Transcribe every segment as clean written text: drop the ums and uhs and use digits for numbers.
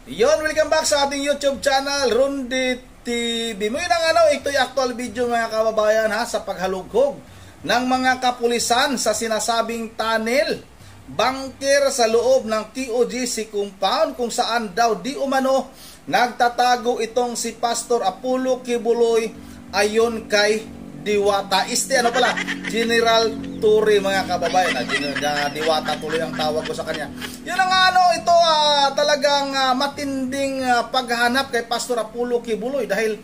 Yon, welcome back sa ating YouTube channel, Rundi TV. Mo ito'y actual video mga kababayan sa paghalughog ng mga kapulisan sa sinasabing tunnel, bunker sa loob ng TOGC compound kung saan daw di umano nagtatago itong si Pastor Apollo Kibuloy ayon kay Diwata. General Torre mga kababayan. Diwata tuloy ang tawag ko sa kanya. Yun ang ito talagang matinding paghahanap kay Pastor Apollo Kibuloy dahil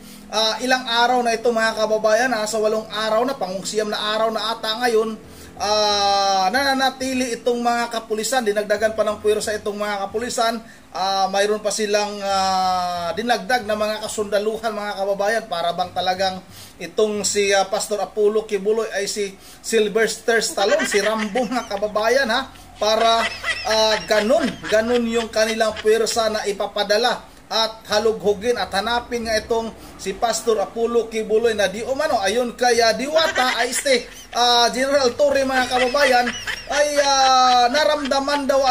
ilang araw na ito mga kababayan, sa 8 araw na, pangungsiyam na araw na ata ngayon, nananatili itong mga kapulisan. Dinagdagan pa ng puwersa itong mga kapulisan. Mayroon pa silang dinagdag na mga kasundaluhan mga kababayan, para bang talagang itong si Pastor Apollo Kibuloy ay si Sylvester Stallone, si Rambo mga kababayan para ganun yung kanilang puwersa na ipapadala at halughugin at hanapin nga itong si Pastor Apollo Kibuloy na di umano ayon kay Diwata ay General Torre mga kababayan ay naramdaman daw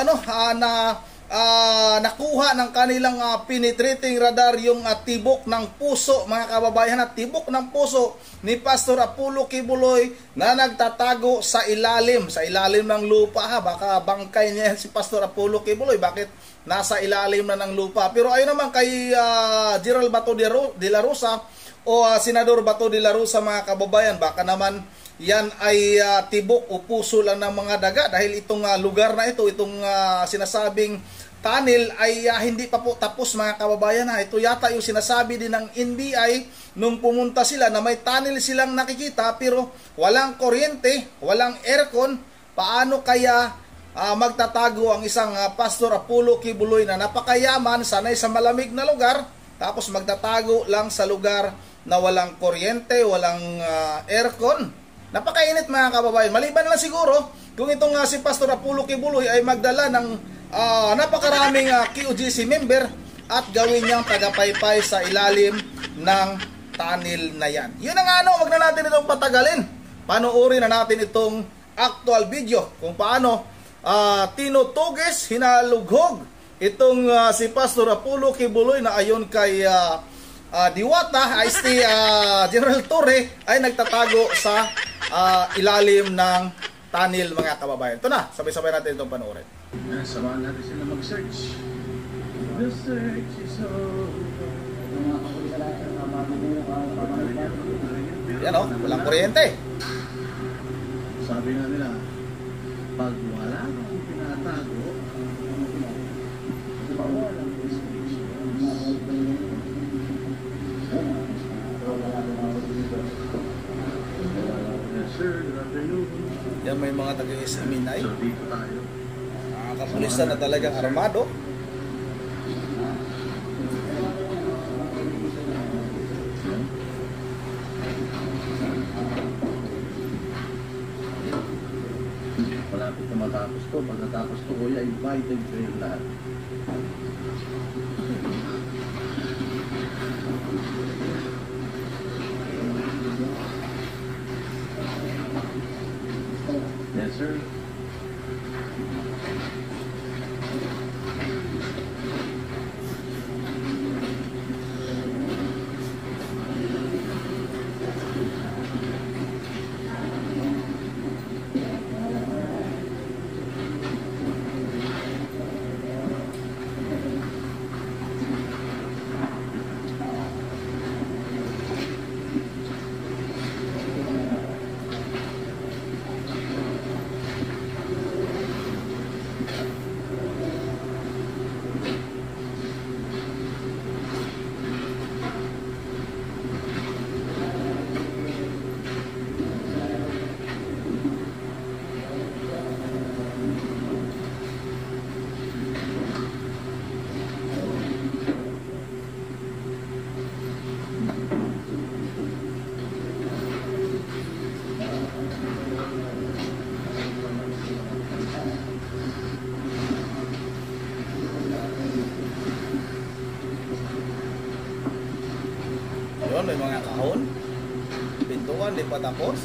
nakuha ng kanilang penetrating radar yung tibok ng puso mga kababayan, at tibok ng puso ni Pastor Apollo Kibuloy na nagtatago sa ilalim ng lupa baka bangkay niya si Pastor Apollo Kibuloy, bakit nasa ilalim na ng lupa. Pero ayon naman kay General Bato de la Rosa o Senador Bato de la Rosa mga kababayan, baka naman yan ay tibok o puso lang ng mga daga dahil itong lugar na ito, itong sinasabing tunnel ay hindi pa po tapos mga kababayan. Ito yata yung sinasabi din ng NBI nung pumunta sila na may tunnel silang nakikita pero walang kuryente, walang aircon. Paano kaya magtatago ang isang Pastor Apollo Kibuloy na napakayaman, sanay sa malamig na lugar, tapos magtatago lang sa lugar na walang kuryente, walang aircon? Napakainit mga kababayan. Maliban lang siguro kung itong si Pastor Apollo Kibuloy ay magdala ng napakaraming QGC member at gawin niyang tagapaypay sa ilalim ng tunnel na yan. Yun ang wag na natin itong patagalin. Panoorin na natin itong actual video kung paano tinutuges, hinalughog itong si Pastor Apollo Kibuloy na ayon kay Diwata ay si General Torre ay nagtatago sa ilalim ng tunnel mga kababayan. Ito na, sabay-sabay natin itong panoorin. Samahan natin sila mag-search. The search is over. Yan walang kuryente. Sabi nga nila, pag wala nang pinatago, walang restrictions. Yes sir, good afternoon. Yan may mga taga-SMNI. So dito tayo. Kapulisan na talagang armado. Malapit na matapos to. Pag natapos to, kuya, invited kayo lahat. Yes, sir. Ayun, may mga kahon. Pintuan, di pa tapos.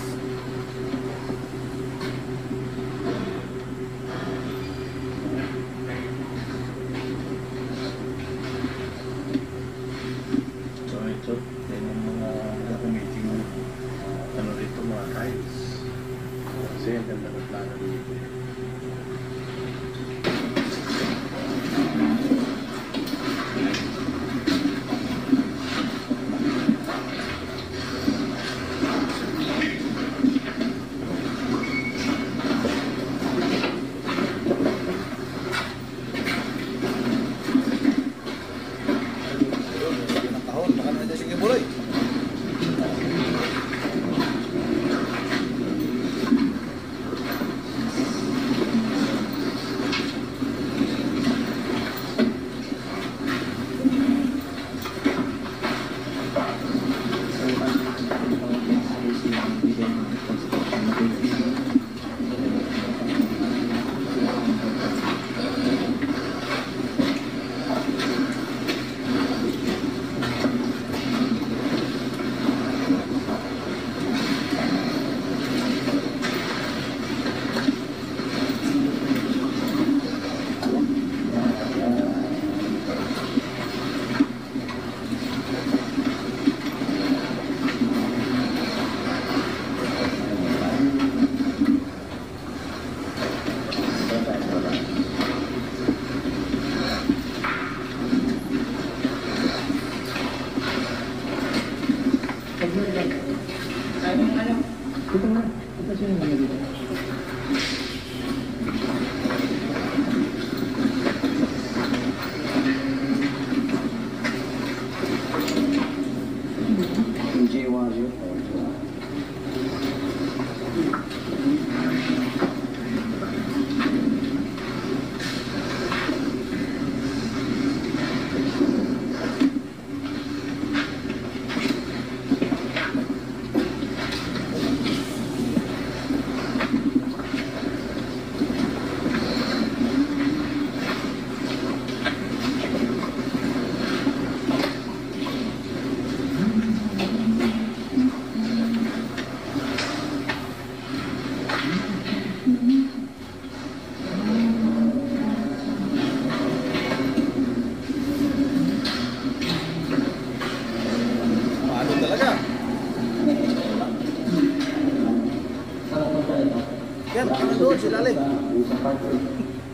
sa ilalim. Yung sa part,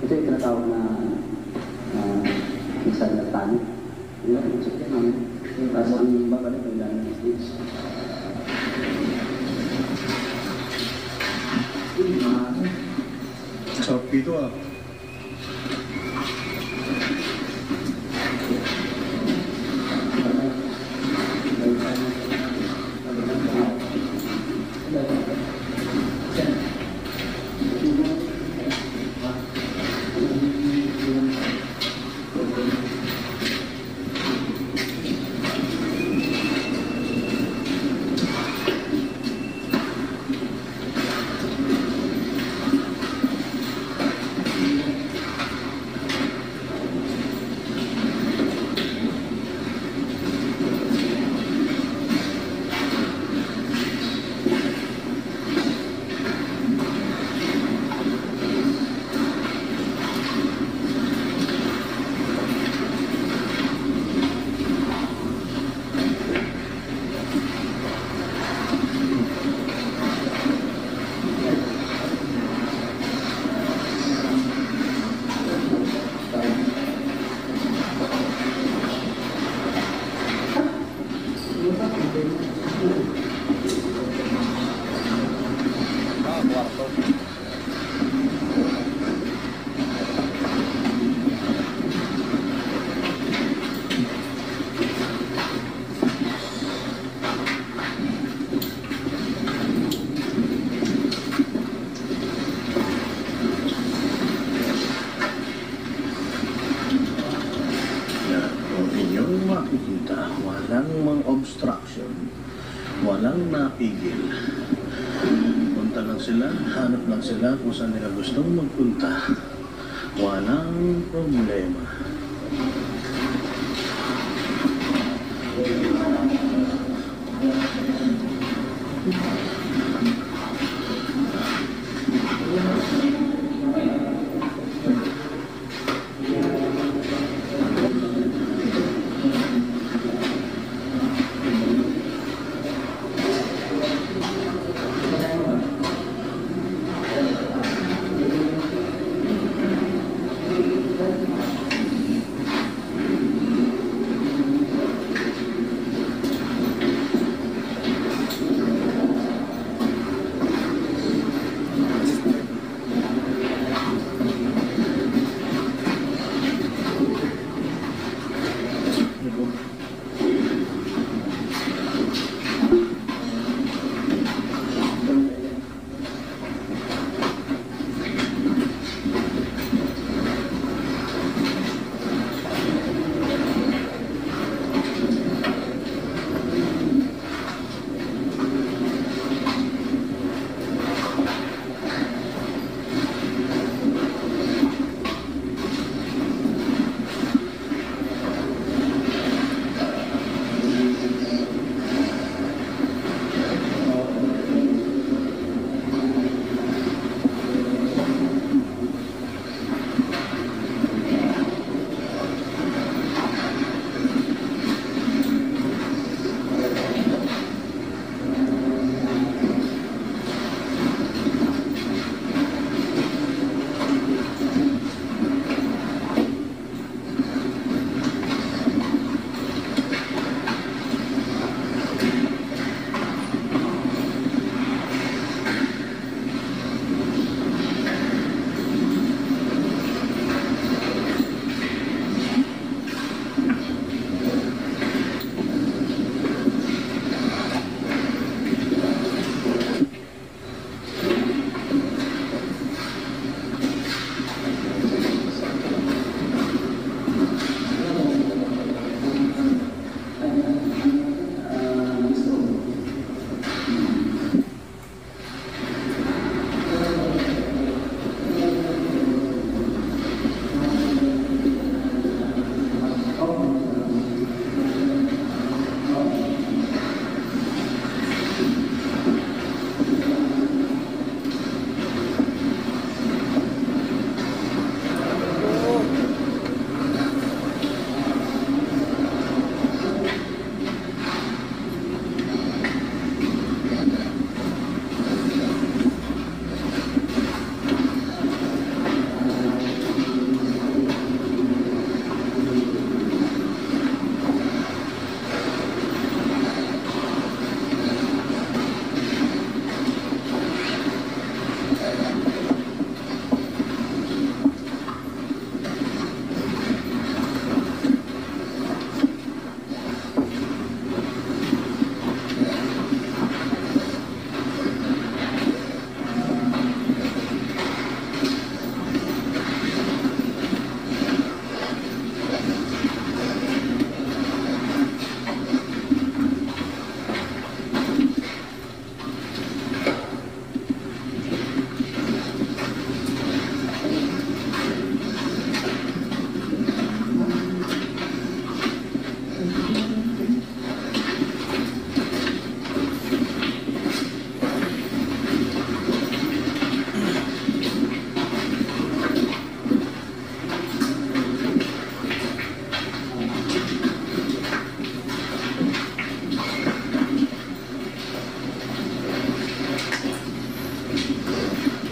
ito yung tinatawag na minsan na tani. Yung check yan namin. Tapos ang babalik ang dami ng stage. Sarap dito ah. Kwarto. Kung inyong makikita, walang mga obstruction, walang napigil. Punta lang sila, hanap lang sila kung saan nila gustong magpunta. Walang problema.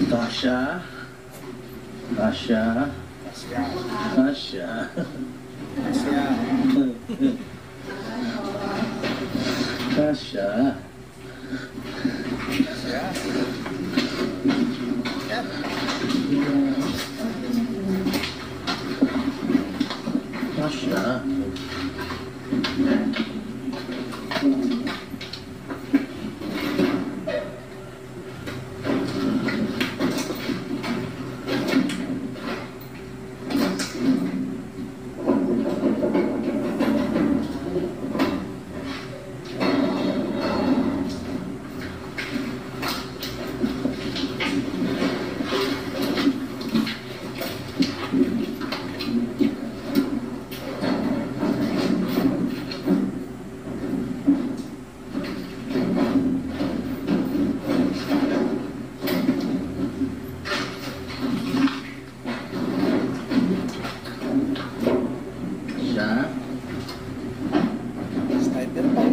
Tasha. Tasha. Asya. Tasha. Asya. Tasha. Asya. Yan. Tasha. Sniper pa.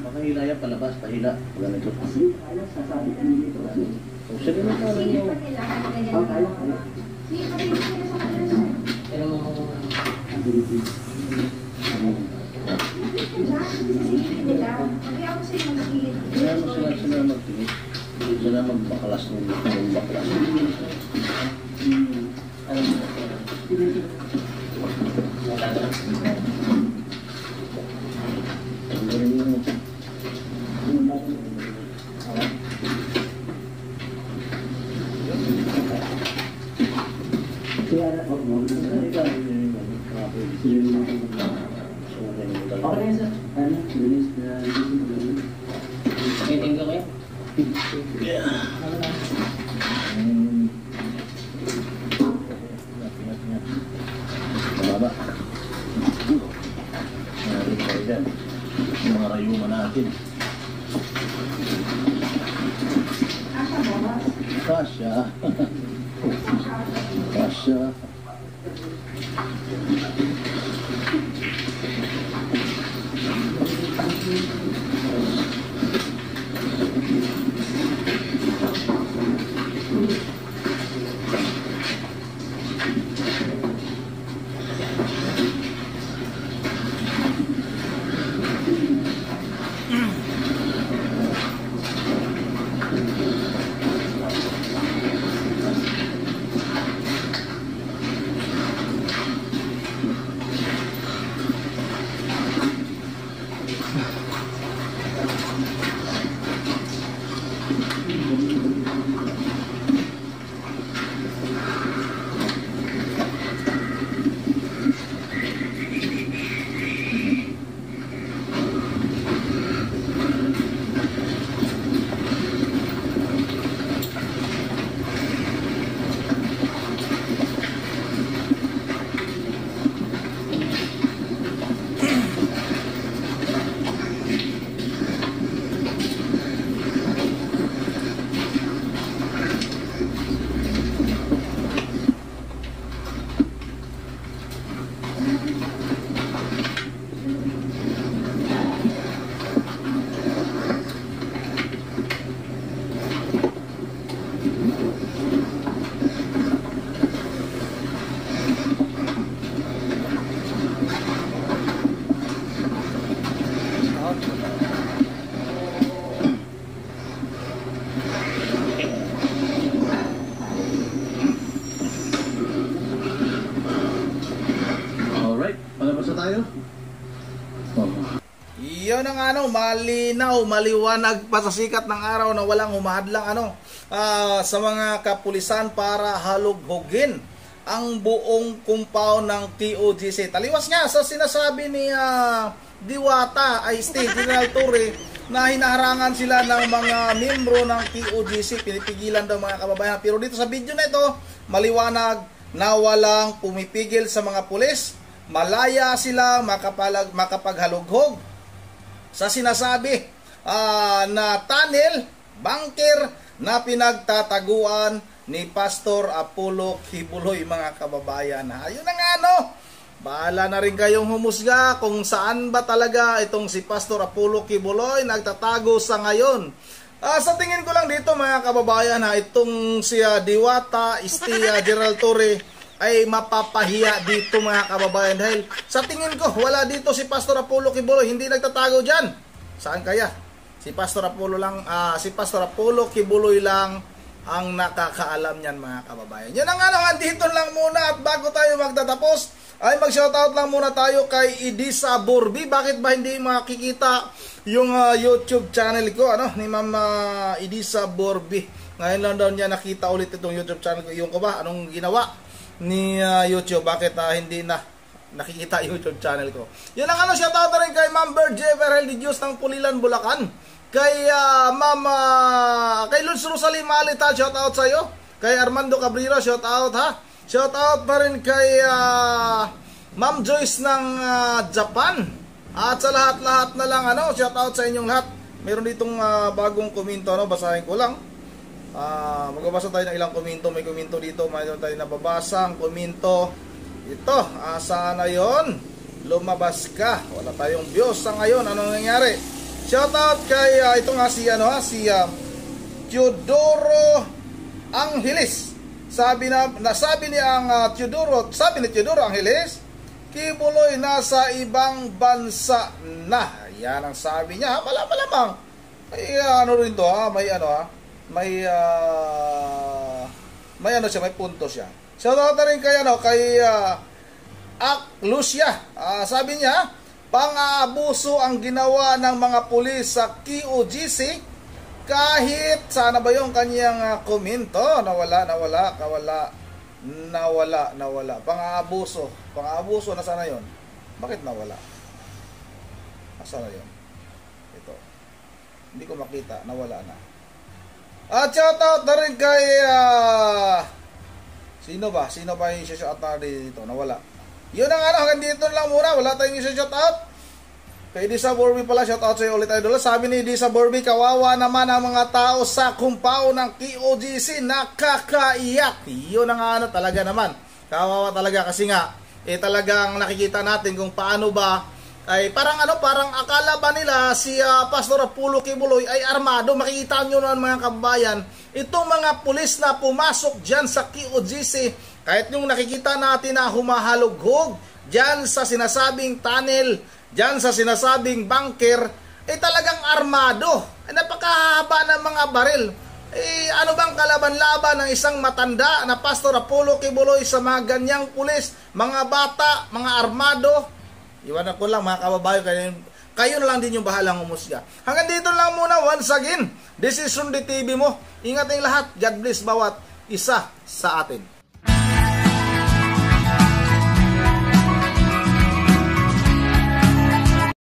Pakahila yan, palabas, pahila. Ganito. Sasabi ka dito. O, sige na ka rin yun. Kaya mo sila magtingin. Sila magbakalas ng baklas. Ang galing mo. Kaya na, huwag mo. Okay na sir. Ano? Bilis na meeting ko kayo? Yeah. Mababa. Narin tayo dyan. Yung mga rayuma natin. Tasha. Tasha. Yun ang malinaw, maliwanag pa sa sikat ng araw na walang humahadlang sa mga kapulisan para halughugin ang buong compound ng TOGC. Taliwas nga sa sinasabi ni Diwata ay State General Torre na hinaharangan sila ng mga membro ng TOGC, pinipigilan daw mga kababayan. Pero dito sa video na ito, maliwanag na walang pumipigil sa mga pulis. Malaya sila makapaghalughog sa sinasabi na tunnel, bunker na pinagtataguan ni Pastor Apollo Kibuloy, mga kababayan. Ayun na nga bahala na rin kayong humusga kung saan ba talaga itong si Pastor Apollo Kibuloy nagtatago sa ngayon. Sa tingin ko lang dito mga kababayan itong si Diwata, General Torre ay mapapahiya dito mga kababayan dahil sa tingin ko wala dito si Pastor Apollo Kibuloy, hindi nagtatago dyan. Saan kaya? Si Pastor Apollo Kibuloy lang ang nakakaalam niyan mga kababayan. Yun ang andito lang muna at bago tayo magtatapos ay mag-shoutout lang muna tayo kay Idisa Borby. Bakit ba hindi makikita yung YouTube channel ko ni Ma'am Idisa Borby? Ngayon lang daw niya nakita ulit itong YouTube channel ko. Yung ko ba? Anong ginawa ni YouTube? Bakit hindi na nakikita yung YouTube channel ko? Yun ang shoutout na rin kay Ma'am Berje Verhel de Dios ng Pulilan, Bulacan. Kay kay Luz Rosalie Malita, shoutout sa iyo. Kay Armando Cabrera, shoutout ha. Shoutout pa rin kay Ma'am Joyce ng Japan. At sa lahat-lahat na lang shoutout sa inyong lahat. Meron ditong bagong komento basahin ko lang. Magbabasa tayo ng ilang komento. May komento dito, mayroon tayo nababasa ang komento. Ito, sana yon lumabas ka. Wala tayong views sa ngayon. Anong nangyari? Shoutout kay ito nga si Teodoro Angeles. Sabi ni Teodoro Angeles, Kibuloy nasa ibang bansa na. Yan ang sabi niya. Malamang. May rin to may may punto siya. Shoutout na rin kay Lucia. Sabi niya, pang-aabuso ang ginawa ng mga pulis sa QOGC. Kahit sana ba yung kanyang komento nawala. Pang-aabuso na sana yon. Bakit nawala? Nasaan na yon? Ito. Hindi ko makita, nawala na. At shoutout na rin kay Sino ba yung shoutout na dito? Nawala. Yun ang hanggang dito lang muna. Wala tayong shoutout. Kay Idisa Borby pala, shoutout sa iyo ulit idol. Sabi ni Idisa Borby, kawawa naman ang mga tao sa compound ng QOGC, nakakaiyak. Yun ang talaga naman. Kawawa talaga kasi nga talagang nakikita natin kung paano ba ay parang akala ba nila si Pastor Apollo Kibuloy ay armado. Makikita nyo naman mga kababayan, itong mga pulis na pumasok dyan sa QOGC, kahit yung nakikita natin na humahalughog dyan sa sinasabing tunnel, dyan sa sinasabing bunker, talagang armado. Napakahaba ng mga baril. Ano bang kalaban-laban ng isang matanda na Pastor Apollo Kibuloy sa mga ganyang pulis, mga bata, mga armado? Iwanan ko lang mga kababayan, kayo na lang din yung bahalang humusga. Hanggang dito lang muna. Once again, this is Sundi TV mo. Ingat ang lahat. God bless bawat isa sa atin.